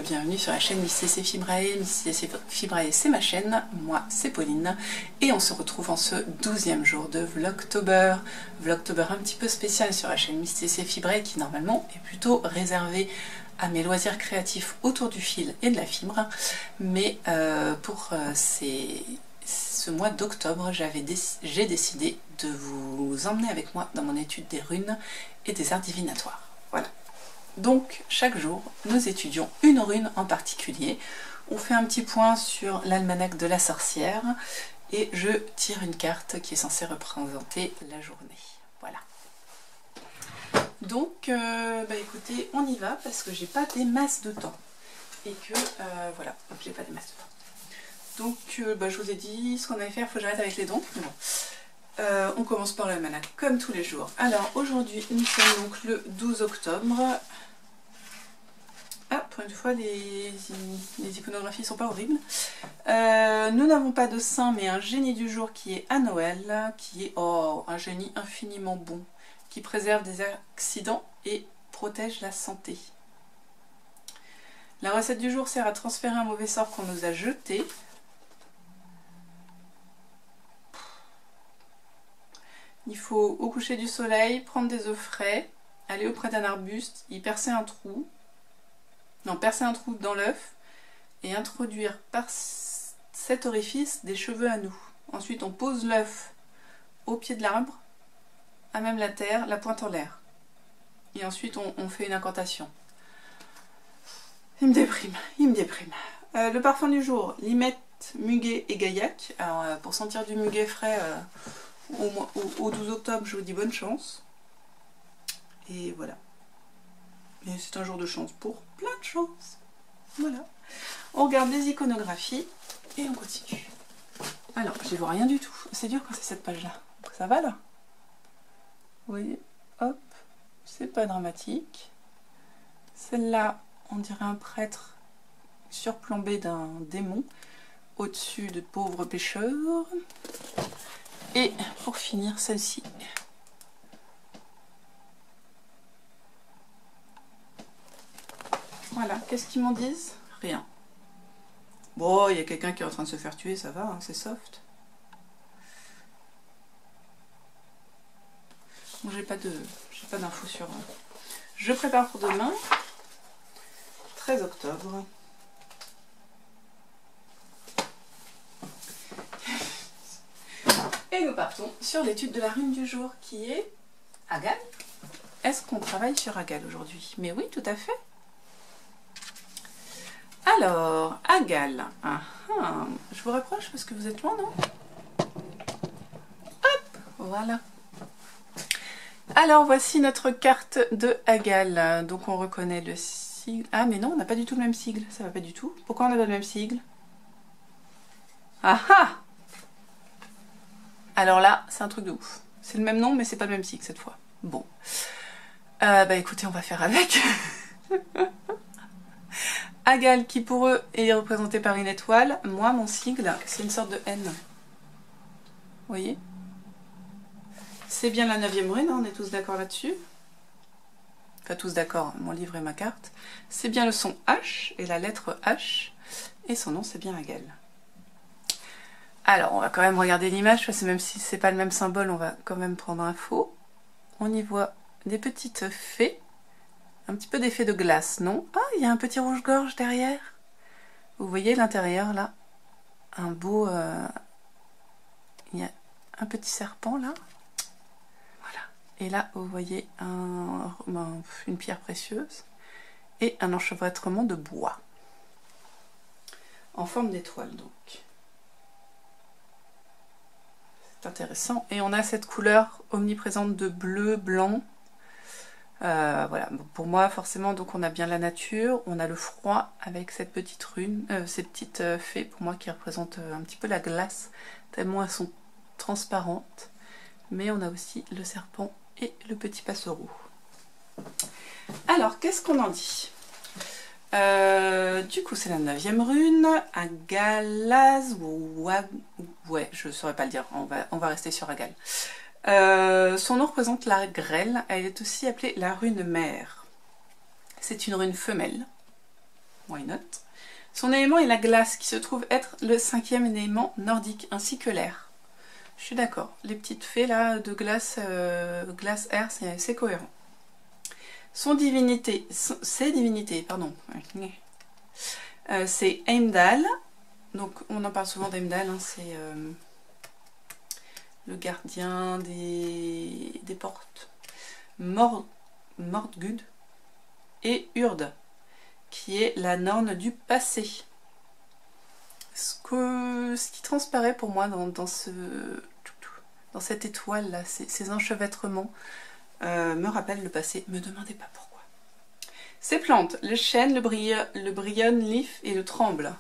bienvenue sur la chaîne Mystic Fibrae. Mystic Fibrae, c'est ma chaîne, moi c'est Pauline, et on se retrouve en ce 12e jour de Vlogtober. Vlogtober un petit peu spécial sur la chaîne Mystic Fibrae qui normalement est plutôt réservée à mes loisirs créatifs autour du fil et de la fibre, mais pour ce mois d'octobre, j'ai décidé de vous emmener avec moi dans mon étude des runes et des arts divinatoires. Voilà. Donc, chaque jour, nous étudions une rune en particulier. On fait un petit point sur l'almanach de la sorcière et je tire une carte qui est censée représenter la journée. Voilà. Donc, écoutez, on y va parce que j'ai pas des masses de temps. Et que, voilà, j'ai pas des masses de temps. Donc, je vous ai dit ce qu'on allait faire, il faut que j'arrête avec les dons. Mais bon. On commence par l'almanach comme tous les jours. Alors, aujourd'hui, nous sommes donc le 12 octobre. Ah, pour une fois, les iconographies ne sont pas horribles. Nous n'avons pas de saint, mais un génie du jour qui est à Noël, qui est un génie infiniment bon, qui préserve des accidents et protège la santé. La recette du jour sert à transférer un mauvais sort qu'on nous a jeté. Il faut, au coucher du soleil, prendre des œufs frais, aller auprès d'un arbuste, y percer un trou. Non, percer un trou dans l'œuf et introduire par cet orifice des cheveux à nous. Ensuite, on pose l'œuf au pied de l'arbre, à même la terre, la pointe en l'air. Et ensuite, on fait une incantation. Il me déprime, il me déprime. Le parfum du jour, limette, muguet et gaillac. Alors, pour sentir du muguet frais au 12 octobre, je vous dis bonne chance. Et voilà. Et c'est un jour de chance pour plein de choses. Voilà. On regarde les iconographies et on continue. Alors, je ne vois rien du tout. C'est dur quand c'est cette page-là. Ça va là? Vous voyez? Hop. C'est pas dramatique. Celle-là, on dirait un prêtre surplombé d'un démon au-dessus de pauvres pêcheurs. Et pour finir, celle-ci. Voilà, qu'est-ce qu'ils m'en disent? Rien. Bon, il y a quelqu'un qui est en train de se faire tuer, ça va, hein, c'est soft. Bon, j'ai pas d'infos sur... Je prépare pour demain, 13 octobre. Et nous partons sur l'étude de la rune du jour qui est Agal. Est-ce qu'on travaille sur Agal aujourd'hui? Mais oui, tout à fait. Alors, Agal. Je vous rapproche parce que vous êtes loin, non? Hop, voilà. Alors, voici notre carte de Agal. Donc, on reconnaît le sigle. Ah, mais non, on n'a pas du tout le même sigle. Ça va pas du tout. Pourquoi on n'a pas le même sigle? Ah ah! Alors là, c'est un truc de ouf. C'est le même nom, mais c'est pas le même sigle cette fois. Bon. Écoutez, on va faire avec. Agal, qui pour eux est représenté par une étoile. Moi, mon sigle, c'est une sorte de N. Vous voyez? C'est bien la 9e rune, hein, on est tous d'accord là-dessus. Enfin, tous d'accord, mon livre et ma carte. C'est bien le son H et la lettre H. Et son nom, c'est bien Agal. Alors, on va quand même regarder l'image, parce que même si c'est pas le même symbole, on va quand même prendre info. On y voit des petites fées. Un petit peu d'effet de glace, non? Ah, il y a un petit rouge-gorge derrière. Vous voyez l'intérieur, là? Un beau... Il y a un petit serpent, là. Voilà. Et là, vous voyez une pierre précieuse. Et un enchevêtrement de bois. En forme d'étoile, donc. C'est intéressant. Et on a cette couleur omniprésente de bleu, blanc. Voilà, pour moi forcément donc on a bien la nature, on a le froid avec cette petite rune, ces petites fées pour moi qui représentent un petit peu la glace, tellement elles sont transparentes, mais on a aussi le serpent et le petit passereau. Alors qu'est-ce qu'on en dit? Du coup c'est la 9e rune, Agalaz, ouais je saurais pas le dire, on va rester sur Agal. Son nom représente la grêle, elle est aussi appelée la rune mère. C'est une rune femelle, why not. Son élément est la glace, qui se trouve être le 5e élément nordique, ainsi que l'air. Je suis d'accord, les petites fées là de glace, glace-air, c'est cohérent. Ses divinités, pardon. C'est Heimdall, donc on en parle souvent d'Heimdall, hein, c'est le gardien des portes. Mordgud et Urd, qui est la norne du passé. Ce qui transparaît pour moi dans cette étoile là, ces enchevêtrements, me rappelle le passé, me demandez pas pourquoi. Ces plantes, le chêne, le brionne, l'if et le tremble.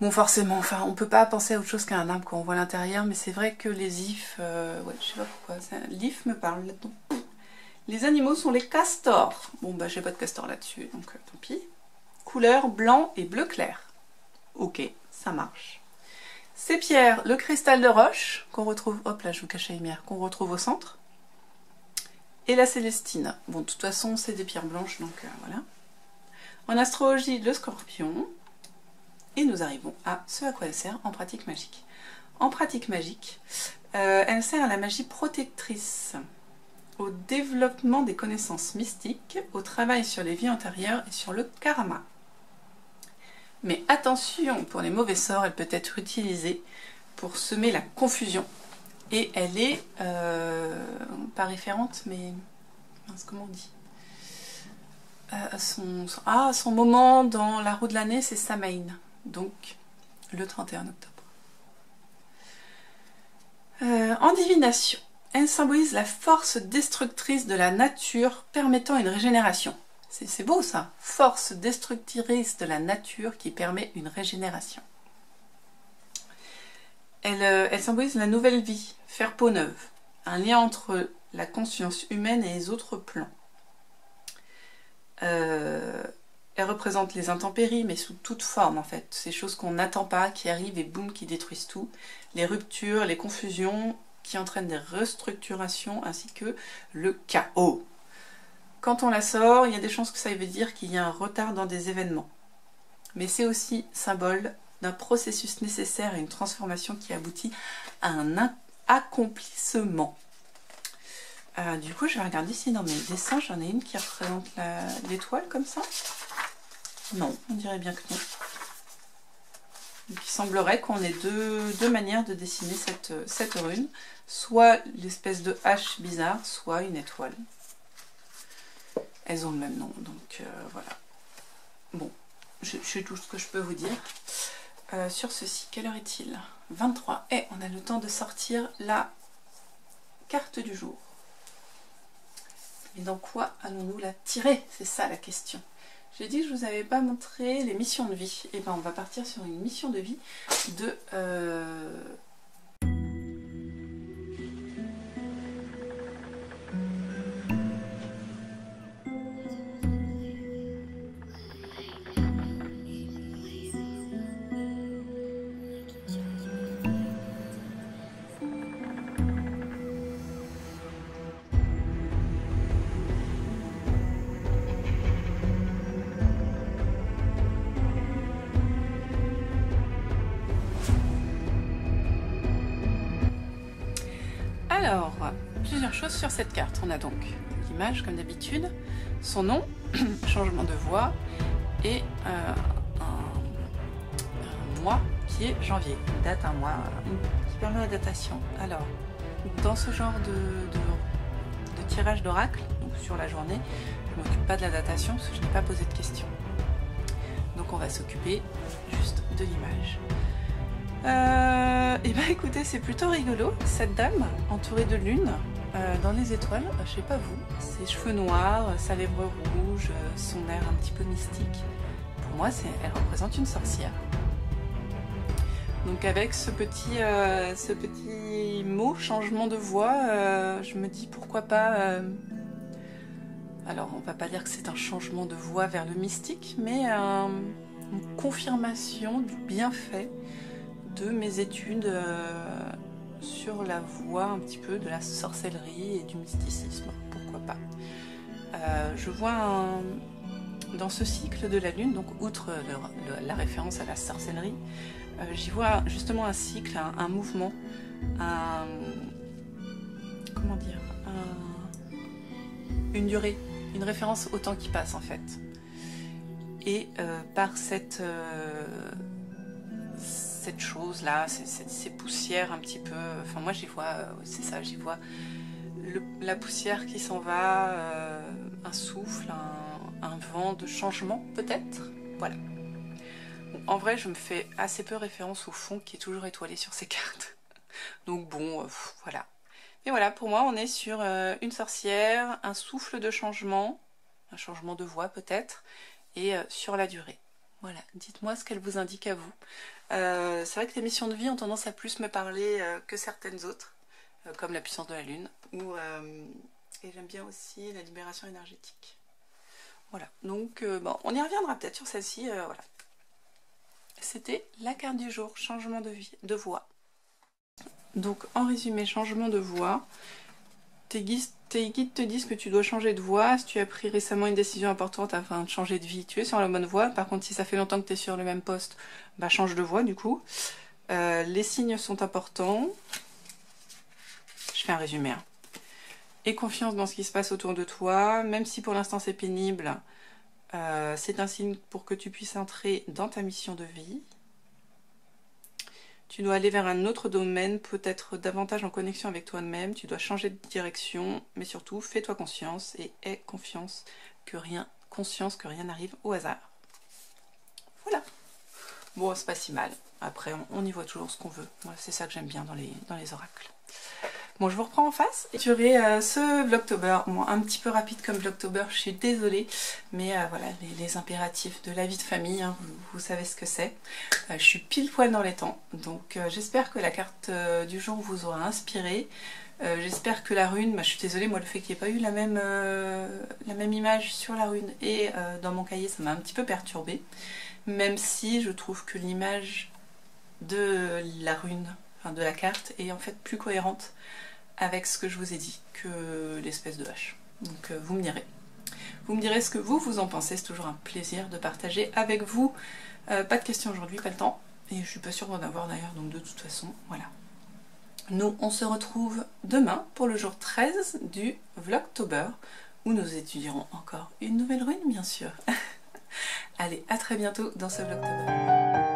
Bon, forcément, enfin, on peut pas penser à autre chose qu'à un arbre quand on voit l'intérieur, mais c'est vrai que les ifs, ouais, je sais pas pourquoi, l'if me parle là-dedans. Les animaux sont les castors. Bon, bah, j'ai pas de castor là-dessus, donc tant pis. Couleur blanc et bleu clair. Ok, ça marche. Ces pierres, le cristal de roche, qu'on retrouve, hop là, je vous cache la lumière, qu'on retrouve au centre. Et la célestine. Bon, de toute façon, c'est des pierres blanches, donc voilà. En astrologie, le scorpion. Et nous arrivons à ce à quoi elle sert en pratique magique. En pratique magique, elle sert à la magie protectrice, au développement des connaissances mystiques, au travail sur les vies antérieures et sur le karma. Mais attention, pour les mauvais sorts, elle peut être utilisée pour semer la confusion. Et elle est pas référente, mais comment on dit, son moment dans la roue de l'année, c'est Samhain, donc le 31 octobre. En divination, elle symbolise la force destructrice de la nature permettant une régénération. C'est beau ça, force destructrice de la nature qui permet une régénération. Elle symbolise la nouvelle vie, faire peau neuve, un lien entre la conscience humaine et les autres plans. Elle représente les intempéries, mais sous toute forme en fait. Ces choses qu'on n'attend pas, qui arrivent et boum, qui détruisent tout. Les ruptures, les confusions, qui entraînent des restructurations, ainsi que le chaos. Quand on la sort, il y a des chances que ça veut dire qu'il y a un retard dans des événements. Mais c'est aussi symbole d'un processus nécessaire à une transformation qui aboutit à un accomplissement. Du coup, je vais regarder si dans mes dessins, j'en ai une qui représente l'étoile comme ça. Non, on dirait bien que non. Donc, il semblerait qu'on ait deux manières de dessiner cette rune. Soit l'espèce de hache bizarre, soit une étoile. Elles ont le même nom, donc voilà. Bon, je sais tout ce que je peux vous dire. Sur ceci, quelle heure est-il? 23. Et on a le temps de sortir la carte du jour. Et dans quoi allons-nous la tirer? C'est ça la question. J'ai dit que je ne vous avais pas montré les missions de vie. Et bien on va partir sur une mission de vie de... Alors, plusieurs choses sur cette carte. On a donc l'image comme d'habitude, son nom, changement de voix et un mois qui est janvier. Une date, un mois qui permet la datation. Alors, dans ce genre de tirage d'oracle, donc sur la journée, je ne m'occupe pas de la datation parce que je n'ai pas posé de questions. Donc on va s'occuper juste de l'image. Et bah écoutez, c'est plutôt rigolo, cette dame entourée de lune dans les étoiles, je sais pas vous, ses cheveux noirs, sa lèvre rouge, son air un petit peu mystique. Pour moi, elle représente une sorcière. Donc avec ce petit mot, changement de voix, je me dis pourquoi pas... alors on va pas dire que c'est un changement de voix vers le mystique, mais une confirmation du bienfait de mes études sur la voie un petit peu de la sorcellerie et du mysticisme, pourquoi pas. Je vois dans ce cycle de la lune, donc outre la référence à la sorcellerie, j'y vois justement un cycle, un mouvement, comment dire, une durée, une référence au temps qui passe en fait. Et par cette chose là, ces poussières un petit peu, enfin moi j'y vois, c'est ça, j'y vois la poussière qui s'en va, un souffle, un vent de changement peut-être, voilà. Bon, en vrai je me fais assez peu référence au fond qui est toujours étoilé sur ces cartes, donc bon, voilà. Mais voilà, pour moi on est sur une sorcière, un souffle de changement, un changement de voix peut-être, et sur la durée. Voilà, dites-moi ce qu'elle vous indique à vous. C'est vrai que les missions de vie ont tendance à plus me parler que certaines autres, comme la puissance de la lune, et j'aime bien aussi la libération énergétique. Voilà, donc bon, on y reviendra peut-être sur celle-ci, voilà. C'était la carte du jour, changement de voix. Donc en résumé, changement de voix. Tes guides te disent que tu dois changer de voie. Si tu as pris récemment une décision importante afin de changer de vie, tu es sur la bonne voie. Par contre, si ça fait longtemps que tu es sur le même poste, bah change de voie du coup. Les signes sont importants. Je fais un résumé. Hein. Aie confiance dans ce qui se passe autour de toi. Même si pour l'instant c'est pénible, c'est un signe pour que tu puisses entrer dans ta mission de vie. Tu dois aller vers un autre domaine, peut-être davantage en connexion avec toi-même. Tu dois changer de direction, mais surtout, fais-toi confiance et aie conscience que rien n'arrive au hasard. Voilà. Bon, c'est pas si mal. Après, on y voit toujours ce qu'on veut. Moi, c'est ça que j'aime bien dans les oracles. Bon, je vous reprends en face. Et j'aurai ce Vlogtober, bon, un petit peu rapide comme Vlogtober, je suis désolée, mais voilà, les impératifs de la vie de famille, hein, vous savez ce que c'est. Je suis pile poil dans les temps, donc j'espère que la carte du jour vous aura inspiré. J'espère que la rune, bah, je suis désolée, moi le fait qu'il n'y ait pas eu la même image sur la rune et dans mon cahier, ça m'a un petit peu perturbée, même si je trouve que l'image de la rune, enfin de la carte, est en fait plus cohérente avec ce que je vous ai dit que l'espèce de hache. Donc vous me direz. Vous me direz ce que vous en pensez, c'est toujours un plaisir de partager avec vous. Pas de questions aujourd'hui, pas le temps. Et je suis pas sûre d'en avoir d'ailleurs, donc de toute façon, voilà. Nous, on se retrouve demain pour le jour 13 du Vlogtober, où nous étudierons encore une nouvelle rune, bien sûr. Allez, à très bientôt dans ce Vlogtober.